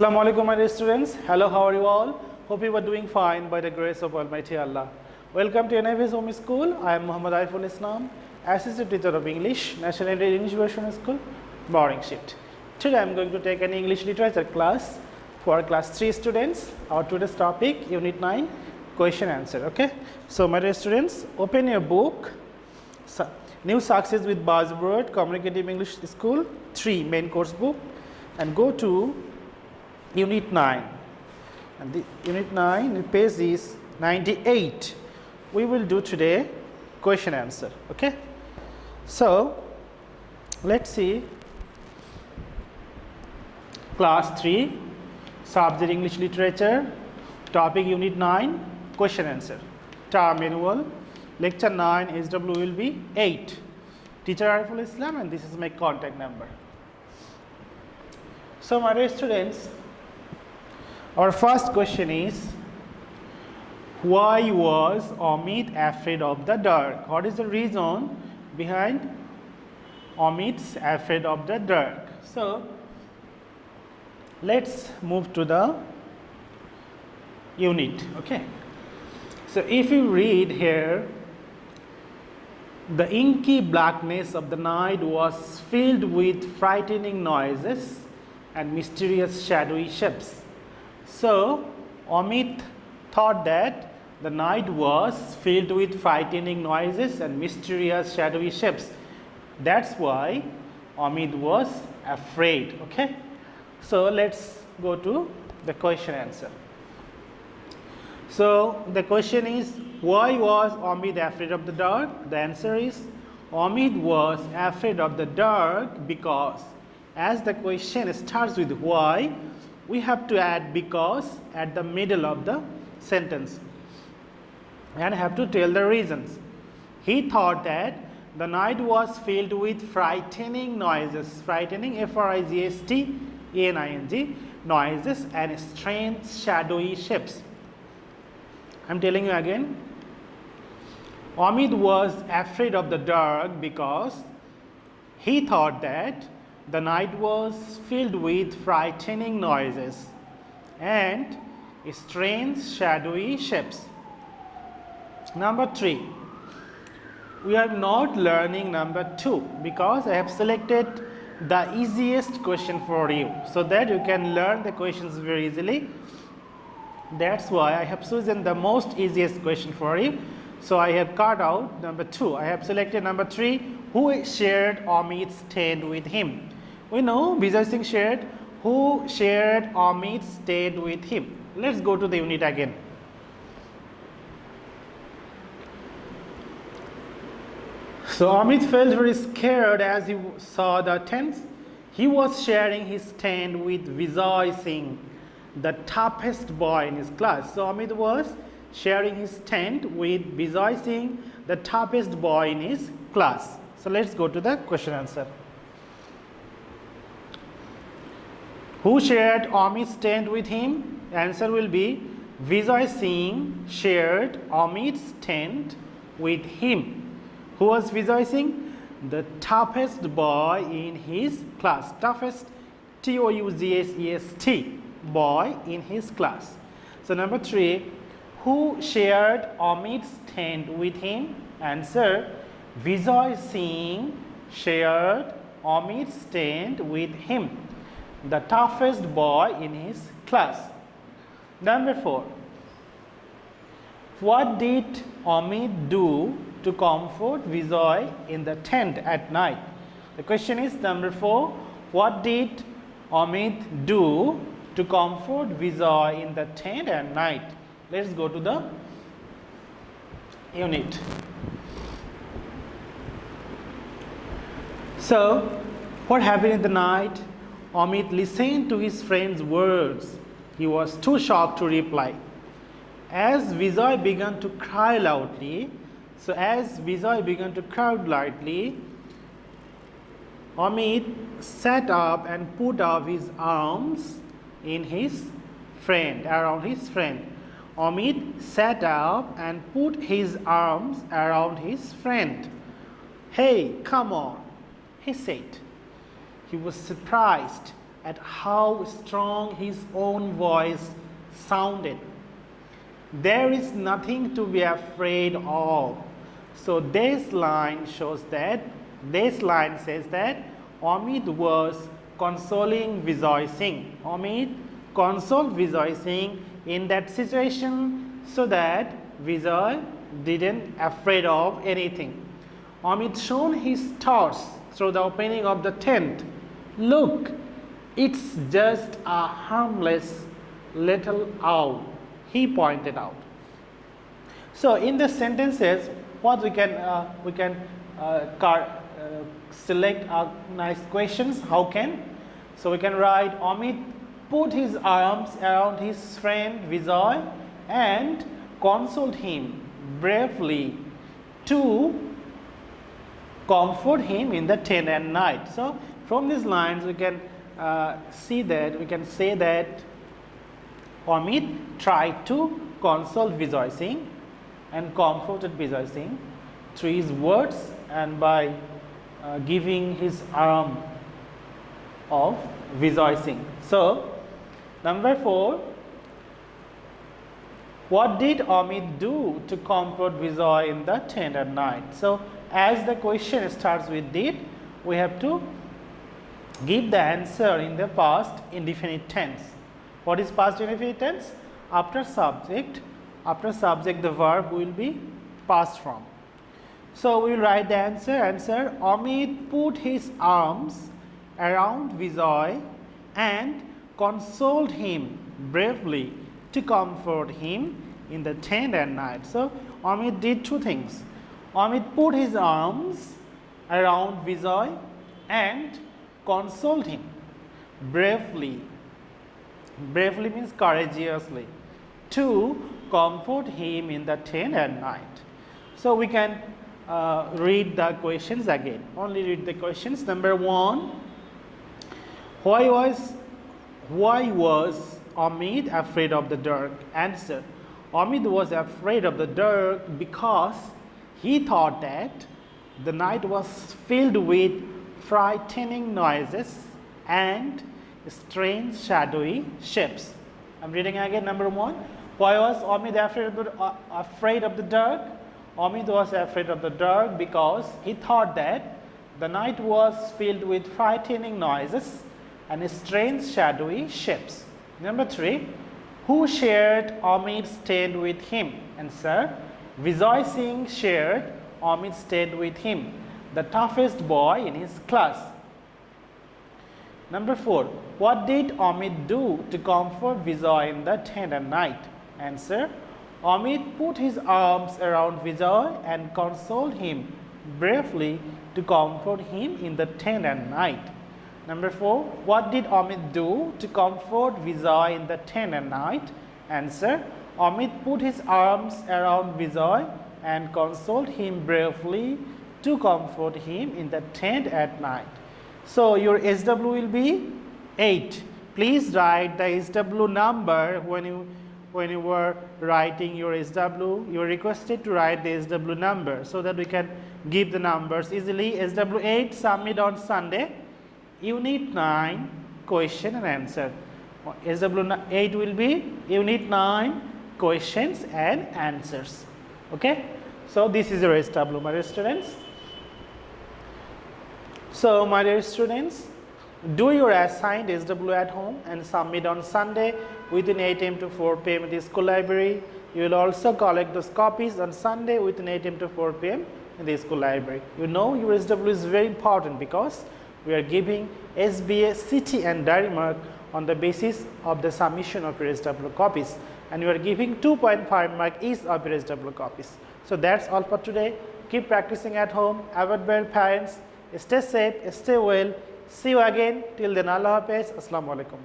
Assalamu alaikum my dear students. Hello, how are you all? Hope you are doing fine by the grace of Almighty Allah. Welcome to NIV's Home School. I am Muhammad Ariful Islam, Assistant Teacher of English, National English Version School, Boarding Shift. Today I am going to take an English literature class for class 3 students. Our today's topic, Unit 9, question answer. Okay. So my dear students, open your book, New Success with Buzzword, Communicative English School 3 main course book, and go to Unit 9, and the Unit 9 the page is 98. We will do today question answer. Okay, so let's see. Class 3, subject English literature, topic Unit 9, question answer, term annual, lecture 9, SW will be 8. Teacher Ariful Islam, and this is my contact number. So my dear students, our first question is, why was Amit afraid of the dark? What is the reason behind Amit's afraid of the dark? So let's move to the unit. Okay, so if you read here, the inky blackness of the night was filled with frightening noises and mysterious shadowy shapes. So Amit thought that the night was filled with frightening noises and mysterious shadowy shapes. That's why Amit was afraid. Okay, so let's go to the question answer. So the question is, why was Amit afraid of the dark? The answer is, Amit was afraid of the dark because, as the question starts with why, we have to add because at the middle of the sentence and have to tell the reasons. He thought that the night was filled with frightening noises, frightening F-R-I-G-H-T-A-N-I-N-G, noises and strange shadowy shapes. I am telling you again, Amit was afraid of the dark because he thought that the night was filled with frightening noises and strange shadowy shapes. Number 3, we are not learning number 2 because I have selected the easiest question for you so that you can learn the questions very easily. That's why I have chosen the most easiest question for you. So I have cut out number 2. I have selected number 3, who shared Amit's tent with him. We know Vijay Singh shared. Who shared Amit's tent with him? Let's go to the unit again. So Amit felt very scared as he saw the tents. He was sharing his tent with Vijay Singh, the toughest boy in his class. So Amit was sharing his tent with Vijay Singh, the toughest boy in his class. So let's go to the question answer. Who shared Amit's tent with him? Answer will be Vijay Singh shared Amit's tent with him. Who was Vijay Singh? The toughest boy in his class. Toughest, T-O-U-G-H-E-S-T, boy in his class. So number 3, who shared Amit's tent with him? Answer, Vijay Singh shared Amit's tent with him, the toughest boy in his class. Number 4, what did Amit do to comfort Vijay in the tent at night? The question is number 4, what did Amit do to comfort Vijay in the tent at night? Let's go to the unit. So what happened in the night? Amit listened to his friend's words. He was too shocked to reply. As Vijay began to cry loudly, Amit sat up and put up his arms around his friend. Amit sat up and put his arms around his friend. Hey, come on, he said. He was surprised at how strong his own voice sounded. There is nothing to be afraid of. So this line says that Amit was consoling Vijay Singh. Amit consoled Vijay Singh in that situation so that Vijay didn't afraid of anything. Amit shown his thoughts through the opening of the tent. Look, it's just a harmless little owl, he pointed out. So in the sentences, what we can select nice questions. How can? So we can write Amit put his arms around his friend Vijay and consoled him bravely to comfort him in the tent at night. So from these lines we can say that Amit tried to console Vijay Singh and comforted Vijay Singh through his words and by giving his arm of Vijay Singh. So number 4, what did Amit do to comfort Vijay in the tent at night? So as the question starts with did, we have to give the answer in the past indefinite tense. What is past indefinite tense? After subject the verb will be past form. So we will write the answer. Amit put his arms around Vijay and consoled him bravely to comfort him in the tent at night. So Amit did two things. Amit put his arms around Vijay and consoled him bravely. Bravely means courageously, to comfort him in the tent at night. So we can read the questions again. Only read the questions. Number 1, why was Amit afraid of the dark? Answer: Amit was afraid of the dark because he thought that the night was filled with frightening noises and strange shadowy shapes. I'm reading again. Number 1, why was Amit afraid of the dark? Amit was afraid of the dark because he thought that the night was filled with frightening noises and strange shadowy shapes. Number 3, who shared Amit's tent with him? Answer: Vijay Singh shared Amit's tent with him, the toughest boy in his class. Number 4, what did Amit do to comfort Vijay in the tent at night? Answer: Amit put his arms around Vijay and consoled him bravely to comfort him in the tent at night. Number 4, what did Amit do to comfort Vijay in the tent at night? Answer: Amit put his arms around Vijay and consoled him bravely to comfort him in the tent at night. So your SW will be 8. Please write the SW number when you were writing your SW. You are requested to write the SW number so that we can give the numbers easily. SW 8, submit on Sunday. Unit 9, question and answer. SW 8 will be Unit 9, questions and answers. Okay. So this is your SW, my dear students. So my dear students, do your assigned SW at home and submit on Sunday within 8 am to 4 pm in the school library. You will also collect those copies on Sunday within 8 am to 4 pm in the school library. You know your SW is very important because we are giving SBA, CT and diary mark on the basis of the submission of your SW copies, and we are giving 2.5 mark each of your SW copies. So that's all for today. Keep practicing at home. Avoid bad parents. Stay safe, stay well. See you again. Till then, Allah Hafiz. Assalamu alaikum.